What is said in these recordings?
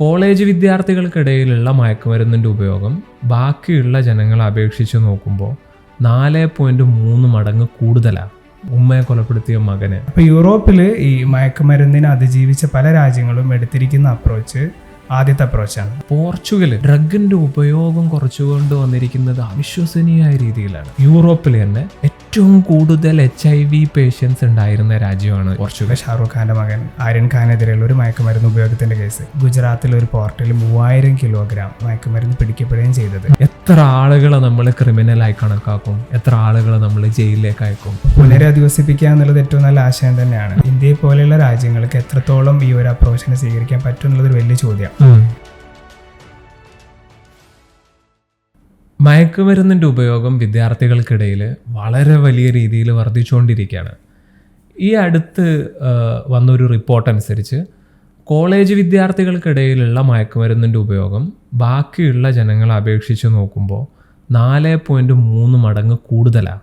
College വിദ്യാർത്ഥികൾക്കിടയിലുള്ള മയക്കുമരുന്നിൻ്റെ ഉപയോഗം ബാക്കിയുള്ള ജനങ്ങളെ അപേക്ഷിച്ച് നോക്കുമ്പോൾ 4.3 മടങ്ങ് കൂടുതലാണ് ഉമ്മയെ കൊലപ്പെടുത്തിയ മകന്. അപ്പോൾ യൂറോപ്പിൽ ഈ മയക്കുമരുന്നിനെ അതിജീവിച്ച പല രാജ്യങ്ങളും എടുത്തിരിക്കുന്ന അപ്രോച്ച് ആദ്യത്തെ അപ്രോച്ചാണ്. പോർച്ചുഗൽ ഡ്രഗിന്റെ ഉപയോഗം കുറച്ചുകൊണ്ട് വന്നിരിക്കുന്നത് അവിശ്വസനീയമായ രീതിയിലാണ്. യൂറോപ്പിൽ തന്നെ ഏറ്റവും കൂടുതൽ HIV പേഷ്യൻസ് ഉണ്ടായിരുന്ന രാജ്യമാണ് പോർച്ചുഗൽ. ഷാറൂഖ് ഖാന്റെ മകൻ ആര്യൻ ഖാനെതിരെയുള്ള ഒരു മയക്കുമരുന്ന് ഉപയോഗത്തിന്റെ കേസ് ഗുജറാത്തിലെ ഒരു പോർട്ടിൽ 3000 കിലോഗ്രാം മയക്കുമരുന്ന് പിടിക്കപ്പെടുകയും ചെയ്തത്. എത്ര ആളുകളെ നമ്മൾ ക്രിമിനലായി കണക്കാക്കും, എത്ര ആളുകളെ നമ്മൾ ജയിലിലേക്ക് അയക്കും. പുനരധിവസിപ്പിക്കുക എന്നുള്ളത് ഏറ്റവും നല്ല ആശയം തന്നെയാണ്. ഇന്ത്യയെ പോലെയുള്ള രാജ്യങ്ങൾക്ക് എത്രത്തോളം ഈ ഒരു അപ്രോച്ചിനെ സ്വീകരിക്കാൻ പറ്റും എന്നുള്ളത് വലിയ ചോദ്യം. മയക്കുമരുന്നിൻ്റെ ഉപയോഗം വിദ്യാർത്ഥികൾക്കിടയിൽ വളരെ വലിയ രീതിയിൽ വർദ്ധിച്ചുകൊണ്ടിരിക്കുകയാണ്. ഈ അടുത്ത് വന്നൊരു റിപ്പോർട്ട് അനുസരിച്ച് കോളേജ് വിദ്യാർത്ഥികൾക്കിടയിലുള്ള മയക്കുമരുന്നിൻ്റെ ഉപയോഗം ബാക്കിയുള്ള ജനങ്ങളെ അപേക്ഷിച്ച് നോക്കുമ്പോൾ 4.3 മടങ്ങ് കൂടുതലാണ്.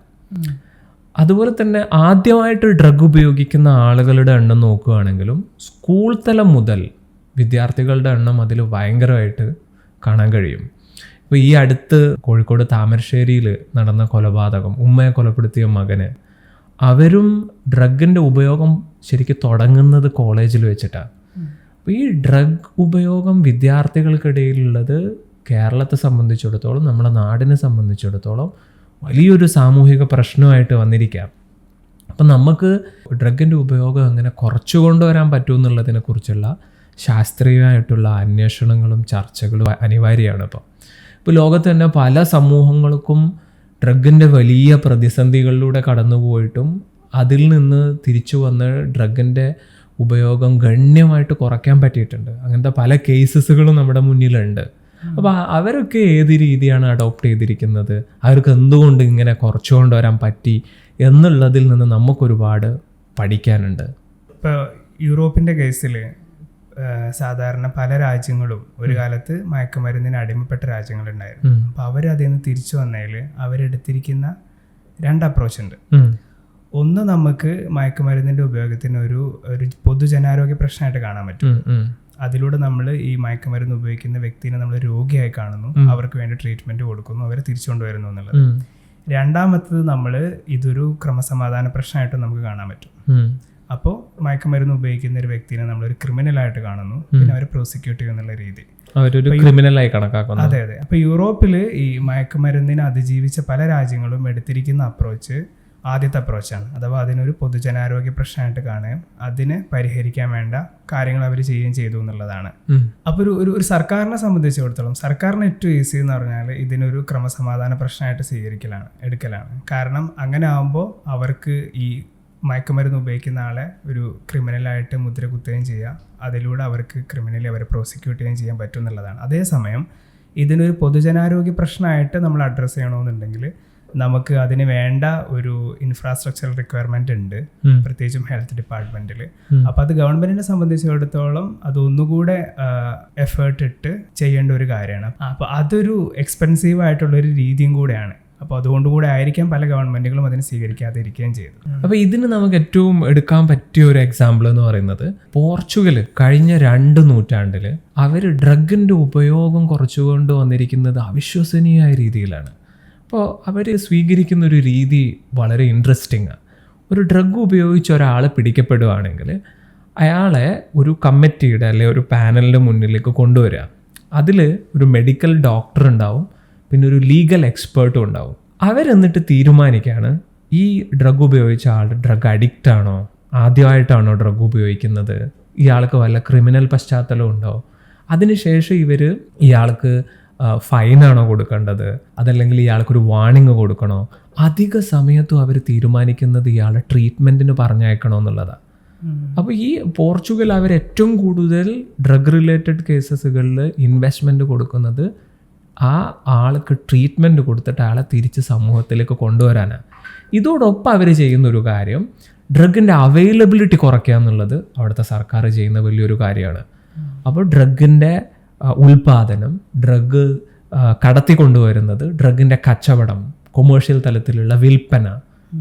അതുപോലെ തന്നെ ആദ്യമായിട്ട് ഡ്രഗ് ഉപയോഗിക്കുന്ന ആളുകളുടെ എണ്ണം നോക്കുകയാണെങ്കിലും സ്കൂൾ തലം മുതൽ വിദ്യാർത്ഥികളുടെ എണ്ണം അതിൽ ഭയങ്കരമായിട്ട് കാണാൻ കഴിയും. ഇപ്പോൾ ഈ അടുത്ത് കോഴിക്കോട് താമരശ്ശേരിയിൽ നടന്ന കൊലപാതകം, ഉമ്മയെ കൊലപ്പെടുത്തിയ മകന്, അവരും ഡ്രഗിൻ്റെ ഉപയോഗം ശരിക്കും തുടങ്ങുന്നത് കോളേജിൽ വെച്ചിട്ടാണ്. അപ്പോൾ ഈ ഡ്രഗ് ഉപയോഗം വിദ്യാർത്ഥികൾക്കിടയിലുള്ളത് കേരളത്തെ സംബന്ധിച്ചിടത്തോളം, നമ്മുടെ നാടിനെ സംബന്ധിച്ചിടത്തോളം വലിയൊരു സാമൂഹിക പ്രശ്നമായിട്ട് വന്നിരിക്കാം. അപ്പം നമുക്ക് ഡ്രഗിൻ്റെ ഉപയോഗം എങ്ങനെ കുറച്ചു കൊണ്ടുവരാൻ പറ്റുമെന്നുള്ളതിനെക്കുറിച്ചുള്ള ശാസ്ത്രീയമായിട്ടുള്ള അന്വേഷണങ്ങളും ചർച്ചകളും അനിവാര്യമാണ്. ഇപ്പോൾ ലോകത്ത് തന്നെ പല സമൂഹങ്ങൾക്കും ഡ്രഗിൻ്റെ വലിയ പ്രതിസന്ധികളിലൂടെ കടന്നുപോയിട്ടും അതിൽ നിന്ന് തിരിച്ചു വന്ന് ഡ്രഗിൻ്റെ ഉപയോഗം ഗണ്യമായിട്ട് കുറയ്ക്കാൻ പറ്റിയിട്ടുണ്ട്. അങ്ങനത്തെ പല കേസസുകളും നമ്മുടെ മുന്നിലുണ്ട്. അപ്പോൾ അവരൊക്കെ ഏത് രീതിയാണ് അഡോപ്റ്റ് ചെയ്തിരിക്കുന്നത്, അവർക്ക് എന്തുകൊണ്ട് ഇങ്ങനെ കുറച്ചു കൊണ്ടുവരാൻ പറ്റി എന്നുള്ളതിൽ നിന്ന് നമുക്കൊരുപാട് പഠിക്കാനുണ്ട്. ഇപ്പോൾ യൂറോപ്പിൻ്റെ കേസിൽ സാധാരണ പല രാജ്യങ്ങളും ഒരു കാലത്ത് മയക്കുമരുന്നിന് അടിമപ്പെട്ട രാജ്യങ്ങളുണ്ടായിരുന്നു. അപ്പോൾ അവരതിൽ നിന്ന് തിരിച്ചു വന്നതിൽ അവരെടുത്തിരിക്കുന്ന 2 അപ്രോച്ച് ഉണ്ട്. ഒന്ന്, നമുക്ക് മയക്കുമരുന്നിൻ്റെ ഉപയോഗത്തിന് ഒരു പൊതുജനാരോഗ്യ പ്രശ്നമായിട്ട് കാണാൻ പറ്റും. അതിലൂടെ നമ്മൾ ഈ മയക്കുമരുന്ന് ഉപയോഗിക്കുന്ന വ്യക്തിനെ നമ്മൾ രോഗിയായി കാണുന്നു, അവർക്ക് വേണ്ടി ട്രീറ്റ്മെൻറ്റ് കൊടുക്കുന്നു, അവരെ തിരിച്ചുകൊണ്ടുവരുന്നു എന്നുള്ളത്. രണ്ടാമത്തത്, നമ്മൾ ഇതൊരു ക്രമസമാധാന പ്രശ്നമായിട്ട് നമുക്ക് കാണാൻ പറ്റും. അപ്പോൾ മയക്കുമരുന്ന് ഉപയോഗിക്കുന്ന ഒരു വ്യക്തിനെ നമ്മളൊരു ക്രിമിനലായിട്ട് കാണുന്നു, പിന്നെ അവരെ പ്രോസിക്യൂട്ട് ചെയ്യുന്നുള്ള രീതി അവരൊരു ക്രിമിനലായി കണക്കാക്കുന്നു. അതെ. അപ്പോൾ യൂറോപ്പിൽ ഈ മയക്കുമരുന്നിനെ അതിജീവിച്ച പല രാജ്യങ്ങളും എടുത്തിരിക്കുന്ന അപ്രോച്ച് ആദ്യത്തെ അപ്രോച്ചാണ്. അഥവാ അതിനൊരു പൊതുജനാരോഗ്യ പ്രശ്നമായിട്ട് കാണുകയും അതിനെ പരിഹരിക്കാൻ വേണ്ട കാര്യങ്ങൾ അവർ ചെയ്യുകയും ചെയ്തു എന്നുള്ളതാണ്. അപ്പോൾ ഒരു സർക്കാരിനെ സംബന്ധിച്ചിടത്തോളം സർക്കാരിന് ഏറ്റവും ഈസി എന്ന് പറഞ്ഞാൽ ഇതിനൊരു ക്രമസമാധാന പ്രശ്നമായിട്ട് എടുക്കലാണ്. കാരണം അങ്ങനെ ആകുമ്പോൾ അവർക്ക് ഈ മയക്കുമരുന്ന് ഉപയോഗിക്കുന്ന ആളെ ഒരു ക്രിമിനലായിട്ട് മുദ്ര കുത്തുകയും ചെയ്യുക, അതിലൂടെ അവർക്ക് ക്രിമിനലി അവരെ പ്രോസിക്യൂട്ട് ചെയ്യുകയും ചെയ്യാൻ പറ്റും എന്നുള്ളതാണ്. അതേസമയം ഇതിനൊരു പൊതുജനാരോഗ്യ പ്രശ്നമായിട്ട് നമ്മൾ അഡ്രസ്സ് ചെയ്യണമെന്നുണ്ടെങ്കിൽ നമുക്ക് അതിന് വേണ്ട ഒരു ഇൻഫ്രാസ്ട്രക്ചറൽ റിക്വയർമെൻ്റ് ഉണ്ട്, പ്രത്യേകിച്ചും ഹെൽത്ത് ഡിപ്പാർട്ട്മെൻറ്റിൽ. അപ്പോൾ അത് ഗവൺമെൻറ്റിനെ സംബന്ധിച്ചിടത്തോളം അതൊന്നുകൂടെ എഫേർട്ട് ഇട്ട് ചെയ്യേണ്ട ഒരു കാര്യമാണ്. അപ്പോൾ അതൊരു എക്സ്പെൻസീവ് ആയിട്ടുള്ളൊരു രീതിയും കൂടെയാണ്. അപ്പോൾ അതുകൊണ്ടുകൂടെ ആയിരിക്കാം പല ഗവൺമെൻറ്റുകളും അതിനെ സ്വീകരിക്കാതെ ഇരിക്കുകയും ചെയ്തു. അപ്പോൾ ഇതിന് നമുക്ക് ഏറ്റവും എടുക്കാൻ പറ്റിയ ഒരു എക്സാമ്പിൾ എന്ന് പറയുന്നത് പോർച്ചുഗൽ കഴിഞ്ഞ 2 നൂറ്റാണ്ടിൽ അവർ ഡ്രഗിൻ്റെ ഉപയോഗം കുറച്ചുകൊണ്ട് വന്നിരിക്കുന്നത് അവിശ്വസനീയമായ രീതിയിലാണ്. അപ്പോൾ അവർ സ്വീകരിക്കുന്ന ഒരു രീതി വളരെ ഇൻട്രസ്റ്റിംഗ് ആണ്. ഒരു ഡ്രഗ് ഉപയോഗിച്ച് ഒരാൾ പിടിക്കപ്പെടുകയാണെങ്കിൽ അയാളെ ഒരു കമ്മിറ്റിയുടെ അല്ലെങ്കിൽ ഒരു പാനലിൻ്റെ മുന്നിലേക്ക് കൊണ്ടുവരിക. അതിൽ ഒരു മെഡിക്കൽ ഡോക്ടർ ഉണ്ടാവും, പിന്നെ ഒരു ലീഗൽ എക്സ്പേർട്ടും ഉണ്ടാവും. അവരെന്നിട്ട് തീരുമാനിക്കുകയാണ് ഈ ഡ്രഗ് ഉപയോഗിച്ച ആൾ ഡ്രഗ് അഡിക്റ്റ് ആണോ, ആദ്യമായിട്ടാണോ ഡ്രഗ് ഉപയോഗിക്കുന്നത്, ഇയാൾക്ക് വല്ല ക്രിമിനൽ പശ്ചാത്തലം ഉണ്ടോ, അതിനുശേഷം ഇവർ ഇയാൾക്ക് ഫൈനാണോ കൊടുക്കേണ്ടത്, അതല്ലെങ്കിൽ ഇയാൾക്കൊരു വാണിംഗ് കൊടുക്കണോ. അധിക സമയത്തും അവർ തീരുമാനിക്കുന്നത് ഇയാളെ ട്രീറ്റ്മെൻറ്റിന് പറഞ്ഞയക്കണോ എന്നുള്ളതാണ്. അപ്പോൾ ഈ പോർച്ചുഗൽ അവർ ഏറ്റവും കൂടുതൽ ഡ്രഗ് റിലേറ്റഡ് കേസസുകളിൽ ഇൻവെസ്റ്റ്മെൻറ്റ് കൊടുക്കുന്നത് ആ ആൾക്ക് ട്രീറ്റ്മെൻറ്റ് കൊടുത്തിട്ട് ആളെ തിരിച്ച് സമൂഹത്തിലേക്ക് കൊണ്ടുവരാനാണ്. ഇതോടൊപ്പം അവർ ചെയ്യുന്നൊരു കാര്യം ഡ്രഗിൻ്റെ അവൈലബിലിറ്റി കുറയ്ക്കുക എന്നുള്ളത് അവിടുത്തെ സർക്കാർ ചെയ്യുന്ന വലിയൊരു കാര്യമാണ്. അപ്പോൾ ഡ്രഗിൻ്റെ ഉൽപാദനം, ഡ്രഗ് കടത്തിക്കൊണ്ടുവരുന്നത്, ഡ്രഗിൻ്റെ കച്ചവടം, കൊമേഴ്ഷ്യൽ തലത്തിലുള്ള വിൽപ്പന,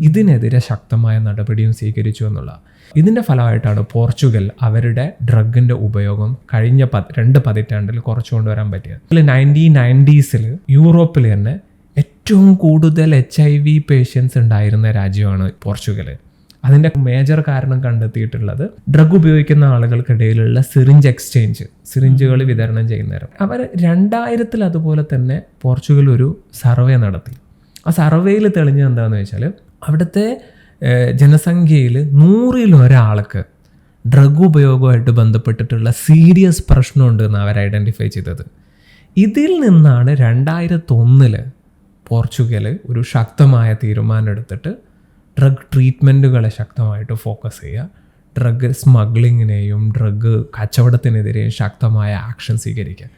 ഇതിനെതിരെ ശക്തമായ നടപടിയും സ്വീകരിച്ചു എന്നുള്ള ഇതിൻ്റെ ഫലമായിട്ടാണ് പോർച്ചുഗൽ അവരുടെ ഡ്രഗിൻ്റെ ഉപയോഗം കഴിഞ്ഞ 2 പതിറ്റാണ്ടിൽ കുറച്ചു കൊണ്ടുവരാൻ പറ്റിയത്. 1990s യൂറോപ്പിൽ തന്നെ ഏറ്റവും കൂടുതൽ HIV പേഷ്യൻസ് ഉണ്ടായിരുന്ന രാജ്യമാണ് പോർച്ചുഗൽ. അതിൻ്റെ മേജർ കാരണം കണ്ടെത്തിയിട്ടുള്ളത് ഡ്രഗ് ഉപയോഗിക്കുന്ന ആളുകൾക്കിടയിലുള്ള സിറിഞ്ച് എക്സ്ചേഞ്ച്, സിറിഞ്ചുകൾ വിതരണം ചെയ്യുന്നവരും. അവർ 2000 അതുപോലെ തന്നെ പോർച്ചുഗൽ ഒരു സർവേ നടത്തി. ആ സർവേയിൽ തെളിഞ്ഞത് എന്താണെന്ന് വെച്ചാൽ അവിടുത്തെ ജനസംഖ്യയിൽ 100 ഡ്രഗ് ഉപയോഗമായിട്ട് ബന്ധപ്പെട്ടിട്ടുള്ള സീരിയസ് പ്രശ്നമുണ്ട് എന്ന് അവർ ഐഡൻറ്റിഫൈ ചെയ്തത്. ഇതിൽ നിന്നാണ് 2001 പോർച്ചുഗൽ ഒരു ശക്തമായ തീരുമാനം എടുത്തിട്ട് ഡ്രഗ് ട്രീറ്റ്മെൻറ്റുകളെ ശക്തമായിട്ട് ഫോക്കസ് ചെയ്യുക, ഡ്രഗ് സ്മഗ്ലിങ്ങിനെയും ഡ്രഗ് കച്ചവടത്തിനെതിരെയും ശക്തമായ ആക്ഷൻ സ്വീകരിക്കുക.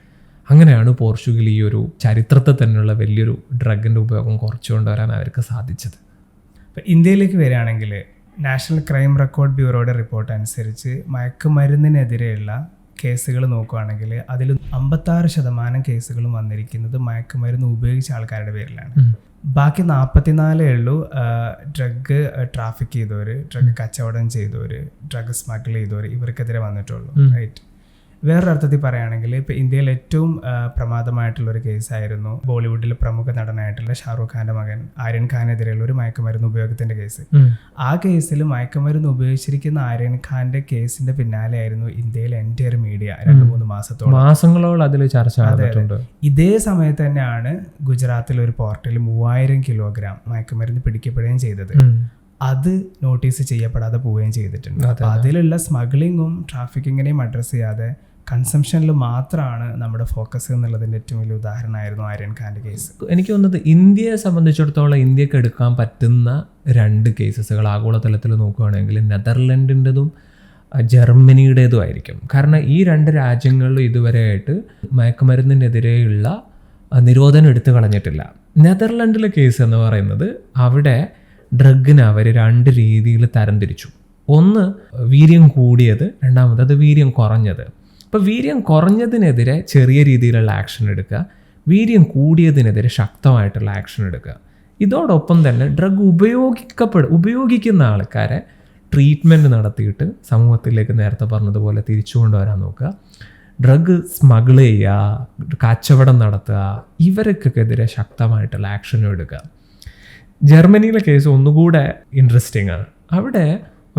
അങ്ങനെയാണ് പോർച്ചുഗൽ ഈ ഒരു ചരിത്രത്തിൽ തന്നെയുള്ള വലിയൊരു ഡ്രഗിൻ്റെ ഉപയോഗം കുറച്ചുകൊണ്ടുവരാൻ അവർക്ക് സാധിച്ചത്. ഇപ്പോൾ ഇന്ത്യയിലേക്ക് വരികയാണെങ്കിൽ നാഷണൽ ക്രൈം റെക്കോർഡ് ബ്യൂറോയുടെ റിപ്പോർട്ട് അനുസരിച്ച് മയക്കുമരുന്നിനെതിരെയുള്ള കേസുകൾ നോക്കുകയാണെങ്കിൽ അതിൽ 56% കേസുകളും വന്നിരിക്കുന്നത് മയക്കുമരുന്ന് ഉപയോഗിച്ച ആൾക്കാരുടെ പേരിലാണ്. ബാക്കി 44 ഡ്രഗ് ട്രാഫിക് ചെയ്തവർ, ഡ്രഗ് കച്ചവടം ചെയ്തവർ, ഡ്രഗ് സ്മഗിൾ ചെയ്തവർ ഇവർക്കെതിരെ വന്നിട്ടുള്ളൂ. റൈറ്റ്. വേറൊരർത്ഥത്തിൽ പറയുകയാണെങ്കിൽ ഇപ്പോൾ ഇന്ത്യയിൽ ഏറ്റവും പ്രമാദമായിട്ടുള്ളൊരു കേസായിരുന്നു ബോളിവുഡിലെ പ്രമുഖ നടനായിട്ടുള്ള ഷാറൂഖ് ഖാൻ്റെ മകൻ ആര്യൻ ഖാനെതിരെയുള്ള ഒരു മയക്കുമരുന്ന് ഉപയോഗത്തിൻ്റെ കേസ്. ആ കേസിൽ മയക്കുമരുന്ന് ഉപയോഗിച്ചിരിക്കുന്ന ആര്യൻ ഖാൻ്റെ കേസിൻ്റെ പിന്നാലെയായിരുന്നു ഇന്ത്യയിലെ എൻ്റയർ മീഡിയ 2-3 മാസങ്ങളോളം അതിൽ ചർച്ച നടന്നിട്ടുണ്ട്. ഇതേ സമയത്ത് തന്നെയാണ് ഗുജറാത്തിലെ ഒരു പോർട്ടിൽ 3000 കിലോഗ്രാം മയക്കുമരുന്ന് പിടിക്കപ്പെടുകയും ചെയ്തത്. അത് നോട്ടീസ് ചെയ്യപ്പെടാതെ പോവുകയും ചെയ്തിട്ടുണ്ട്. അപ്പോൾ അതിലുള്ള സ്മഗ്ലിങ്ങും ട്രാഫിക്കിങ്ങിനെയും അഡ്രസ്സ് ചെയ്യാതെ കൺസംഷനിൽ മാത്രമാണ് നമ്മുടെ ഫോക്കസ് എന്നുള്ളതിൻ്റെ ഏറ്റവും വലിയ ഉദാഹരണമായിരുന്നു ആര്യൻ ഖാൻ്റെ കേസ്. എനിക്ക് തോന്നുന്നത് ഇന്ത്യയെ സംബന്ധിച്ചിടത്തോളം ഇന്ത്യക്ക് എടുക്കാൻ പറ്റുന്ന 2 കേസുകൾ ആഗോളതലത്തിൽ നോക്കുകയാണെങ്കിൽ നെതർലൻഡിൻ്റെതും ജർമ്മനിയുടേതും ആയിരിക്കും. കാരണം ഈ 2 രാജ്യങ്ങളിലും ഇതുവരെയായിട്ട് മയക്കുമരുന്നിനെതിരെയുള്ള നിരോധനം എടുത്തു കളഞ്ഞിട്ടില്ല. നെതർലൻഡിലെ കേസ് എന്ന് പറയുന്നത് അവിടെ ഡ്രഗിനെ അവർ 2 രീതിയിൽ തരംതിരിച്ചു. ഒന്ന് വീര്യം കൂടിയത്, രണ്ടാമത് വീര്യം കുറഞ്ഞത്. ഇപ്പോൾ വീര്യം കുറഞ്ഞതിനെതിരെ ചെറിയ രീതിയിലുള്ള ആക്ഷൻ എടുക്കുക, വീര്യം കൂടിയതിനെതിരെ ശക്തമായിട്ടുള്ള ആക്ഷൻ എടുക്കുക. ഇതോടൊപ്പം തന്നെ ഡ്രഗ് ഉപയോഗിക്കുന്ന ആൾക്കാരെ ട്രീറ്റ്മെൻറ്റ് നടത്തിയിട്ട് സമൂഹത്തിലേക്ക് നേരത്തെ പറഞ്ഞതുപോലെ തിരിച്ചു കൊണ്ടുവരാൻ നോക്കുക. ഡ്രഗ് സ്മഗിൾ ചെയ്യുക, കച്ചവടം നടത്തുക, ഇവർക്കെതിരെ ശക്തമായിട്ടുള്ള ആക്ഷനും എടുക്കുക. ജർമ്മനിയിലെ കേസ് ഒന്നുകൂടെ ഇൻട്രസ്റ്റിംഗ് ആണ്. അവിടെ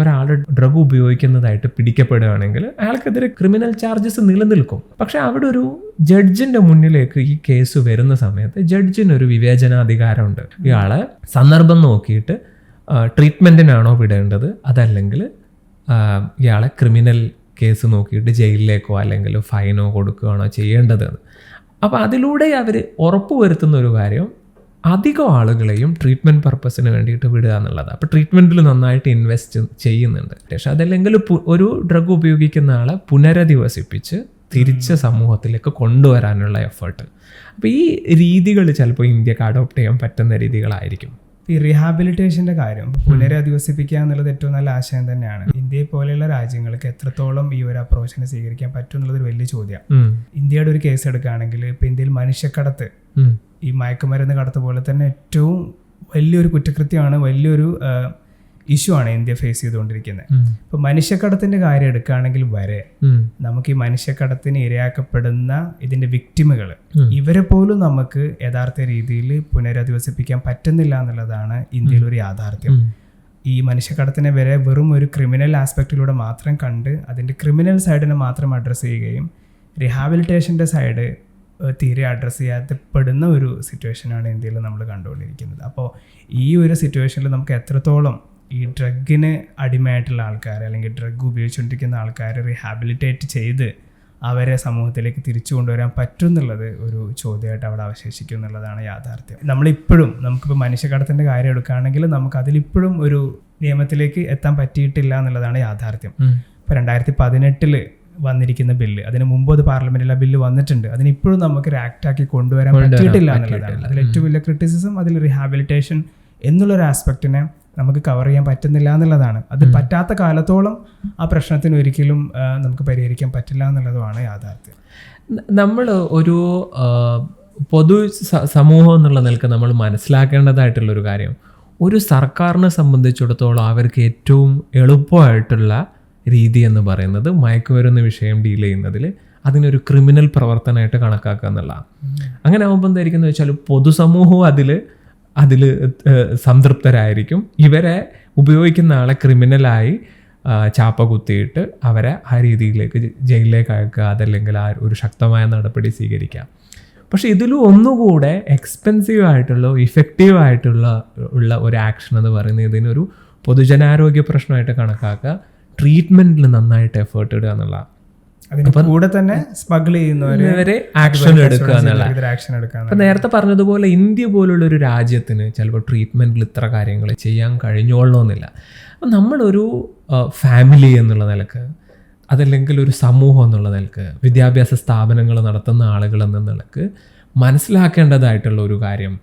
ഒരാൾ ഡ്രഗ് ഉപയോഗിക്കുന്നതായിട്ട് പിടിക്കപ്പെടുകയാണെങ്കിൽ അയാൾക്കെതിരെ ക്രിമിനൽ ചാർജസ് നിലനിൽക്കും. പക്ഷെ അവിടെ ഒരു ജഡ്ജിൻ്റെ മുന്നിലേക്ക് ഈ കേസ് വരുന്ന സമയത്ത് ജഡ്ജിനൊരു വിവേചനാധികാരമുണ്ട്. ഇയാളെ സന്ദർഭം നോക്കിയിട്ട് ട്രീറ്റ്മെൻറ്റിനാണോ വിടേണ്ടത്, അതല്ലെങ്കിൽ ഇയാളെ ക്രിമിനൽ കേസ് നോക്കിയിട്ട് ജയിലിലേക്കോ അല്ലെങ്കിൽ ഫൈനോ കൊടുക്കുകയാണോ ചെയ്യേണ്ടതെന്ന്. അപ്പോൾ അതിലൂടെ അവർ ഉറപ്പുവരുത്തുന്ന ഒരു കാര്യം അധികം ആളുകളെയും ട്രീറ്റ്മെൻറ്റ് പർപ്പസിന് വേണ്ടിയിട്ട് വിടുക എന്നുള്ളതാണ്. അപ്പോൾ ട്രീറ്റ്മെൻറ്റിൽ നന്നായിട്ട് ഇൻവെസ്റ്റ് ചെയ്യുന്നുണ്ട്. പക്ഷെ അതല്ലെങ്കിൽ ഒരു ഡ്രഗ് ഉപയോഗിക്കുന്ന ആളെ പുനരധിവസിപ്പിച്ച് തിരിച്ച് സമൂഹത്തിലേക്ക് കൊണ്ടുവരാനുള്ള എഫേർട്ട്. അപ്പോൾ ഈ രീതികൾ ചിലപ്പോൾ ഇന്ത്യക്ക് അഡോപ്റ്റ് ചെയ്യാൻ പറ്റുന്ന രീതികളായിരിക്കും. ഈ റീഹാബിലിറ്റേഷൻ്റെ കാര്യം പുനരധിവസിപ്പിക്കുക എന്നുള്ളത് ഏറ്റവും നല്ല ആശയം തന്നെയാണ്. ഇന്ത്യയെ പോലെയുള്ള രാജ്യങ്ങൾക്ക് എത്രത്തോളം ഈ ഒരു അപ്രോച്ചിനെ സ്വീകരിക്കാൻ പറ്റും എന്നുള്ളത് വലിയ ചോദ്യമാണ്. ഇന്ത്യയുടെ ഒരു കേസ് എടുക്കുകയാണെങ്കിൽ ഇപ്പോൾ ഇന്ത്യയിൽ മനുഷ്യക്കടത്ത്, ഈ മയക്കുമരുന്ന് കടത്ത് പോലെ തന്നെ ഏറ്റവും വലിയൊരു കുറ്റകൃത്യമാണ്, വലിയൊരു ഇഷ്യൂ ആണ് ഇന്ത്യ ഫേസ് ചെയ്തുകൊണ്ടിരിക്കുന്നത്. ഇപ്പൊ മനുഷ്യക്കടത്തിന്റെ കാര്യം എടുക്കുകയാണെങ്കിൽ വരെ നമുക്ക് ഈ മനുഷ്യക്കടത്തിന് ഇരയാക്കപ്പെടുന്ന ഇതിന്റെ വിക്ടിമുകൾ ഇവരെ പോലും നമുക്ക് യഥാർത്ഥ രീതിയിൽ പുനരധിവസിപ്പിക്കാൻ പറ്റുന്നില്ല എന്നുള്ളതാണ് ഇന്ത്യയിൽ ഒരു യാഥാർത്ഥ്യം. ഈ മനുഷ്യക്കടത്തിനെ വരെ വെറും ഒരു ക്രിമിനൽ ആസ്പെക്റ്റിലൂടെ മാത്രം കണ്ട് അതിന്റെ ക്രിമിനൽ സൈഡിനെ മാത്രം അഡ്രസ്സ് ചെയ്യുകയും റീഹാബിലിറ്റേഷൻ്റെ സൈഡ് തീരെ അഡ്രസ്സ് ചെയ്യാത്തപ്പെടുന്ന ഒരു സിറ്റുവേഷനാണ് ഇന്ത്യയിൽ നമ്മൾ കണ്ടുകൊണ്ടിരിക്കുന്നത്. അപ്പോൾ ഈ ഒരു സിറ്റുവേഷനിൽ നമുക്ക് എത്രത്തോളം ഈ ഡ്രഗിന് അടിമയായിട്ടുള്ള ആൾക്കാർ അല്ലെങ്കിൽ ഡ്രഗ് ഉപയോഗിച്ചുകൊണ്ടിരിക്കുന്ന ആൾക്കാരെ റീഹാബിലിറ്റേറ്റ് ചെയ്ത് അവരെ സമൂഹത്തിലേക്ക് തിരിച്ചു കൊണ്ടുവരാൻ പറ്റും എന്നുള്ളത് ഒരു ചോദ്യമായിട്ട് അവിടെ അവശേഷിക്കും എന്നുള്ളതാണ് യാഥാർത്ഥ്യം. നമ്മളിപ്പോഴും നമുക്കിപ്പോൾ മനുഷ്യക്കടത്തിൻ്റെ കാര്യം എടുക്കുകയാണെങ്കിൽ നമുക്ക് അതിലിപ്പോഴും ഒരു നിയമത്തിലേക്ക് എത്താൻ പറ്റിയിട്ടില്ല എന്നുള്ളതാണ് യാഥാർത്ഥ്യം. ഇപ്പോൾ 2018 വന്നിരിക്കുന്ന ബില്ല്, അതിന് മുമ്പ് അത് പാർലമെന്റിൽ ആ ബില്ല് വന്നിട്ടുണ്ട്, അതിനിപ്പോഴും നമുക്ക് ഒരു ആക്റ്റാക്കി കൊണ്ടുവരാൻ പറ്റിയിട്ടില്ല എന്നുള്ളതാണ് അതിൽ ഏറ്റവും വലിയ ക്രിറ്റിസിസം. അതിൽ റീഹാബിലിറ്റേഷൻ എന്നുള്ളൊരു ആസ്പെക്റ്റിനെ നമുക്ക് കവർ ചെയ്യാൻ പറ്റുന്നില്ല എന്നുള്ളതാണ്. അത് പറ്റാത്ത കാലത്തോളം ആ പ്രശ്നത്തിന് ഒരിക്കലും നമുക്ക് പരിഹരിക്കാൻ പറ്റില്ല എന്നുള്ളതുമാണ് യാഥാർത്ഥ്യം. നമ്മൾ ഒരു പൊതു സമൂഹം എന്നുള്ള നിലക്ക് നമ്മൾ മനസ്സിലാക്കേണ്ടതായിട്ടുള്ളൊരു കാര്യം, ഒരു സർക്കാരിനെ സംബന്ധിച്ചിടത്തോളം അവർക്ക് ഏറ്റവും എളുപ്പമായിട്ടുള്ള രീതി എന്ന് പറയുന്നത് മയക്കുമരുന്ന് വിഷയം ഡീൽ ചെയ്യുന്നതിൽ അതിനൊരു ക്രിമിനൽ പ്രവർത്തനമായിട്ട് കണക്കാക്കുക എന്നുള്ളതാണ്. അങ്ങനെ ആകുമ്പോൾ എന്തായിരിക്കും എന്ന് വെച്ചാൽ പൊതുസമൂഹവും അതിൽ സംതൃപ്തരായിരിക്കും. ഇവരെ ഉപയോഗിക്കുന്ന ആളെ ക്രിമിനലായി ചാപ്പ കുത്തിയിട്ട് അവരെ ആ രീതിയിലേക്ക് ജയിലിലേക്ക് അയക്കുക, അതല്ലെങ്കിൽ ആ ഒരു ശക്തമായ നടപടി സ്വീകരിക്കാം. പക്ഷെ ഇതിലും ഒന്നുകൂടെ എക്സ്പെൻസീവ് ആയിട്ടുള്ള ഇഫക്റ്റീവ് ആയിട്ടുള്ള ഒരു ആക്ഷൻ എന്ന് പറയുന്നത് ഇതിനൊരു പൊതുജനാരോഗ്യ പ്രശ്നമായിട്ട് കണക്കാക്കുക, ട്രീറ്റ്മെൻറ്റിൽ നന്നായിട്ട് എഫേർട്ട് ഇടുക എന്നുള്ളതാണ്. അതിന് കൂടെ തന്നെ സ്മഗിൾ ചെയ്യുന്നവരെ ആക്ഷൻ എടുക്കുക എന്നുള്ളത്. അപ്പം നേരത്തെ പറഞ്ഞതുപോലെ ഇന്ത്യ പോലുള്ള ഒരു രാജ്യത്തിന് ചിലപ്പോൾ ട്രീറ്റ്മെൻറ്റിൽ ഇത്ര കാര്യങ്ങൾ ചെയ്യാൻ കഴിഞ്ഞോളണമെന്നില്ല. അപ്പം നമ്മളൊരു ഫാമിലി എന്നുള്ള നിലക്ക്, അതല്ലെങ്കിൽ ഒരു സമൂഹം എന്നുള്ള നിലക്ക്, വിദ്യാഭ്യാസ സ്ഥാപനങ്ങൾ നടത്തുന്ന ആളുകൾ എന്ന നിലക്ക് മനസ്സിലാക്കേണ്ടതായിട്ടുള്ള ഒരു കാര്യം,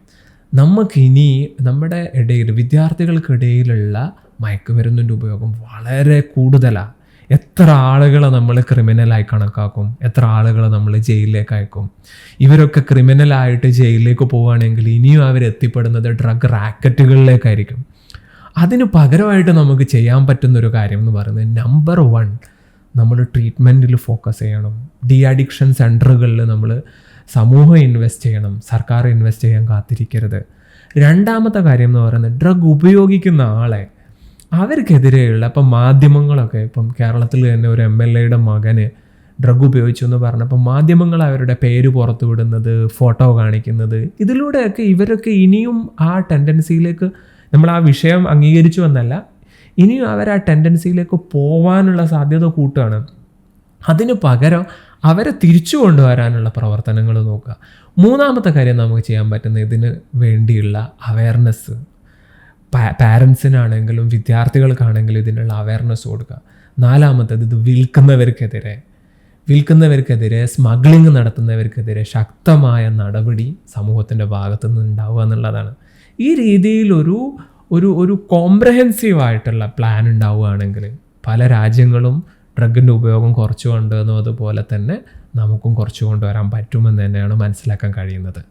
നമുക്കിനി നമ്മുടെ ഇടയിൽ വിദ്യാർത്ഥികൾക്കിടയിലുള്ള മയക്കുമരുന്നിൻ്റെ ഉപയോഗം വളരെ കൂടുതലാണ്. എത്ര ആളുകളെ നമ്മൾ ക്രിമിനലായി കണക്കാക്കും, എത്ര ആളുകളെ നമ്മൾ ജയിലിലേക്ക് അയക്കും. ഇവരൊക്കെ ക്രിമിനലായിട്ട് ജയിലിലേക്ക് പോവുകയാണെങ്കിൽ ഇനിയും അവരെത്തിപ്പെടുന്നത് ഡ്രഗ് റാക്കറ്റുകളിലേക്കായിരിക്കും. അതിന് പകരമായിട്ട് നമുക്ക് ചെയ്യാൻ പറ്റുന്നൊരു കാര്യം എന്ന് പറയുന്നത് നമ്പർ 1 നമ്മൾ ട്രീറ്റ്മെൻറ്റിൽ ഫോക്കസ് ചെയ്യണം. ഡി അഡിക്ഷൻ സെൻറ്ററുകളിൽ നമ്മൾ സമൂഹം ഇൻവെസ്റ്റ് ചെയ്യണം, സർക്കാർ ഇൻവെസ്റ്റ് ചെയ്യാൻ കാത്തിരിക്കരുത്. രണ്ടാമത്തെ കാര്യം എന്ന് പറയുന്നത് ഡ്രഗ് ഉപയോഗിക്കുന്ന ആളെ അവർക്കെതിരെയുള്ള ഇപ്പം മാധ്യമങ്ങളൊക്കെ, ഇപ്പം കേരളത്തിൽ തന്നെ ഒരു MLAയുടെ മകന് ഡ്രഗ് ഉപയോഗിച്ചു എന്ന് പറഞ്ഞപ്പോൾ മാധ്യമങ്ങൾ അവരുടെ പേര് പുറത്തു വിടുന്നത്, ഫോട്ടോ കാണിക്കുന്നത്, ഇതിലൂടെയൊക്കെ ഇവരൊക്കെ ഇനിയും ആ ടെൻഡൻസിയിലേക്ക്, നമ്മൾ ആ വിഷയം അംഗീകരിച്ചു എന്നല്ല, ഇനിയും അവർ ആ ടെൻഡൻസിയിലേക്ക് പോകാനുള്ള സാധ്യത കൂട്ടുകയാണ്. അതിന് പകരം അവരെ തിരിച്ചു കൊണ്ടുവരാനുള്ള പ്രവർത്തനങ്ങൾ നോക്കുക. മൂന്നാമത്തെ കാര്യം നമുക്ക് ചെയ്യാൻ പറ്റുന്ന ഇതിന് വേണ്ടിയുള്ള അവയർനെസ്, പാരൻസിനാണെങ്കിലും വിദ്യാർത്ഥികൾക്കാണെങ്കിലും ഇതിനുള്ള അവയർനെസ് കൊടുക്കുക. നാലാമത്തേത് ഇത് വിൽക്കുന്നവർക്കെതിരെ സ്മഗ്ലിങ് നടത്തുന്നവർക്കെതിരെ ശക്തമായ നടപടി സമൂഹത്തിൻ്റെ ഭാഗത്തു നിന്ന് ഉണ്ടാവുക എന്നുള്ളതാണ്. ഈ രീതിയിൽ ഒരു കോംപ്രഹെൻസീവ് ആയിട്ടുള്ള പ്ലാൻ ഉണ്ടാവുകയാണെങ്കിൽ പല രാജ്യങ്ങളും ഡ്രഗിൻ്റെ ഉപയോഗം കുറച്ചു കൊണ്ടുവന്നതുപോലെ തന്നെ നമുക്കും കുറച്ചു കൊണ്ടുവരാൻ പറ്റുമെന്ന് തന്നെയാണ് മനസ്സിലാക്കാൻ കഴിയുന്നത്.